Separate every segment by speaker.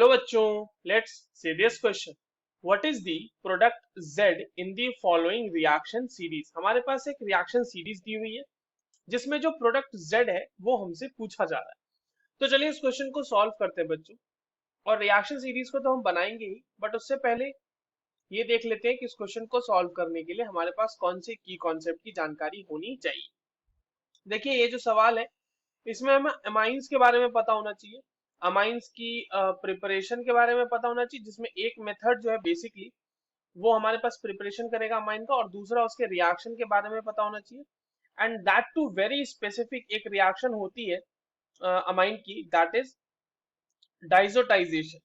Speaker 1: Hello बच्चों, let's see this question. What is the product Z in the following reaction series. हमारे पास एक reaction series दी हुई है जिसमें जो प्रोडक्ट Z है वो हमसे पूछा जा रहा है। तो चलिए इस क्वेश्चन को सॉल्व करते हैं बच्चों। और रिएक्शन सीरीज को तो हम बनाएंगे ही, बट उससे पहले ये देख लेते हैं कि इस क्वेश्चन को सॉल्व करने के लिए हमारे पास कौन से की कॉन्सेप्ट की जानकारी होनी चाहिए। देखिए ये जो सवाल है इसमें हमें अमाइंस के बारे में पता होना चाहिए, अमाइंस की प्रिपरेशन के बारे में पता होना चाहिए, जिसमें एक मेथड जो है बेसिकली वो हमारे पास प्रिपरेशन करेगा अमाइन का, और दूसरा उसके रिएक्शन के बारे में पता होना चाहिए। And that too very specific एक रिएक्शन होती है अमाइन की, दैट इज डाइजोटाइजेशन।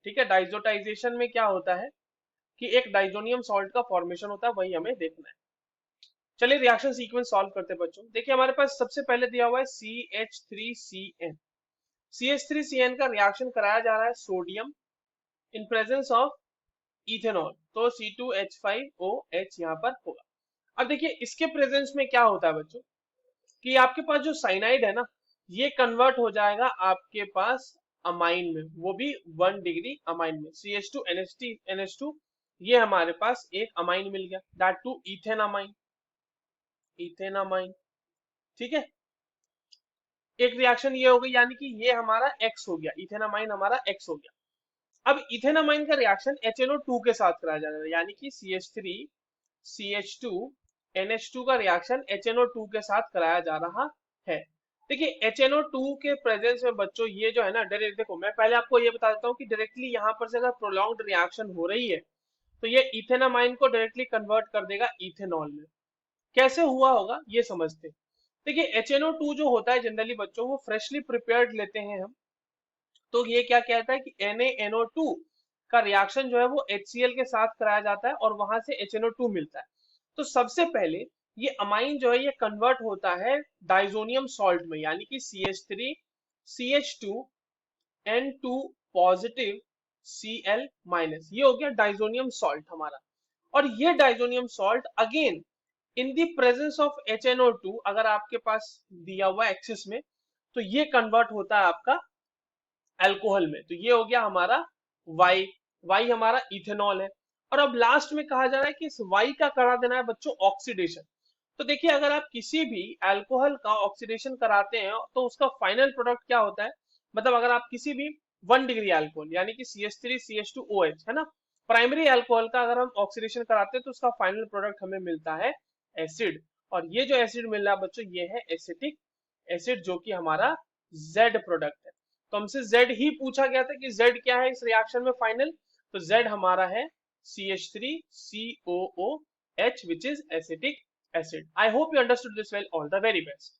Speaker 1: ठीक है, डाइजोटाइजेशन में क्या होता है कि एक डाइजोनियम सॉल्ट का फॉर्मेशन होता है, वही हमें देखना है। चलिए रिएक्शन सीक्वेंस सॉल्व करते हैं बच्चों। देखिए हमारे पास सबसे पहले दिया हुआ है CH3CN। CH3CN का रिएक्शन कराया जा रहा है sodium in presence of ethanol, तो C2H5OH यहाँ पर होगा। अब देखिए इसके प्रेजेंस में क्या होता है बच्चों कि आपके पास जो साइनाइड है ना, ये कन्वर्ट हो जाएगा आपके पास अमाइन में, वो भी 1 डिग्री अमाइन में। CH2NH2 ये हमारे पास एक अमाइन मिल गया, that too ethane amine, ethane amine. ठीक है, एक रिएक्शन ये हो गई, यानी कि ये हमारा X हो गया, इथेनामाइन हमारा X हो गया। अब इथेनामाइन का रिएक्शन HNO2 के साथ कराया जा रहा है, यानी कि CH3CH2NH2 का रिएक्शन HNO2 के साथ कराया जा रहा है। देखिए HNO2 के प्रेजेंस में बच्चों ये जो है ना, डायरेक्ट देखो मैं पहले आपको ये बता देता हूँ कि डायरेक्टली यहाँ पर से अगर प्रोलॉन्ग्ड रिएक्शन हो रही है तो ये इथेनामाइन को डायरेक्टली कन्वर्ट कर देगा इथेनॉल में। कैसे हुआ होगा ये समझते हैं। देखिए HNO2 जो होता है जनरली बच्चों वो फ्रेशली प्रिपेयर्ड लेते हैं हम, तो ये क्या कहता है कि NaNO2 का रिएक्शन जो है वो HCl के साथ कराया जाता है और वहां से HNO2 मिलता है। तो सबसे पहले ये अमाइन जो है ये कन्वर्ट होता है डाइजोनियम सॉल्ट में, यानी कि CH3CH2N2 पॉजिटिव Cl माइनस, ये हो गया डाइजोनियम सॉल्ट हमारा। और ये diazonium salt again in the presence of HNO2, अगर आपके पास दिया हुआ एक्सिस में, तो ये कन्वर्ट होता है आपका अल्कोहल में। तो ये हो गया हमारा वाई, वाई हमारा इथेनॉल है। और अब लास्ट में कहा जा रहा है कि इस वाई का करा देना है बच्चों ऑक्सीडेशन। तो देखिए अगर आप किसी भी अल्कोहल का ऑक्सीडेशन कराते हैं तो उसका फाइनल प्रोडक्ट क्या होता है, मतलब अगर आप किसी भी 1 डिग्री अल्कोहल यानी कि CH3CH2OH है ना, प्राइमरी अल्कोहल का अगर हम ऑक्सीडेशन कराते हैं तो उसका फाइनल प्रोडक्ट हमें मिलता है एसिड। और ये जो एसिड मिल रहा है बच्चों ये है एसिटिक एसिड, जो कि हमारा Z प्रोडक्ट है। तो हमसे Z ही पूछा गया था कि Z क्या है इस रिएक्शन में फाइनल, तो Z हमारा है CH3COOH, which is acetic acid. I hope you understood this well. All the very best.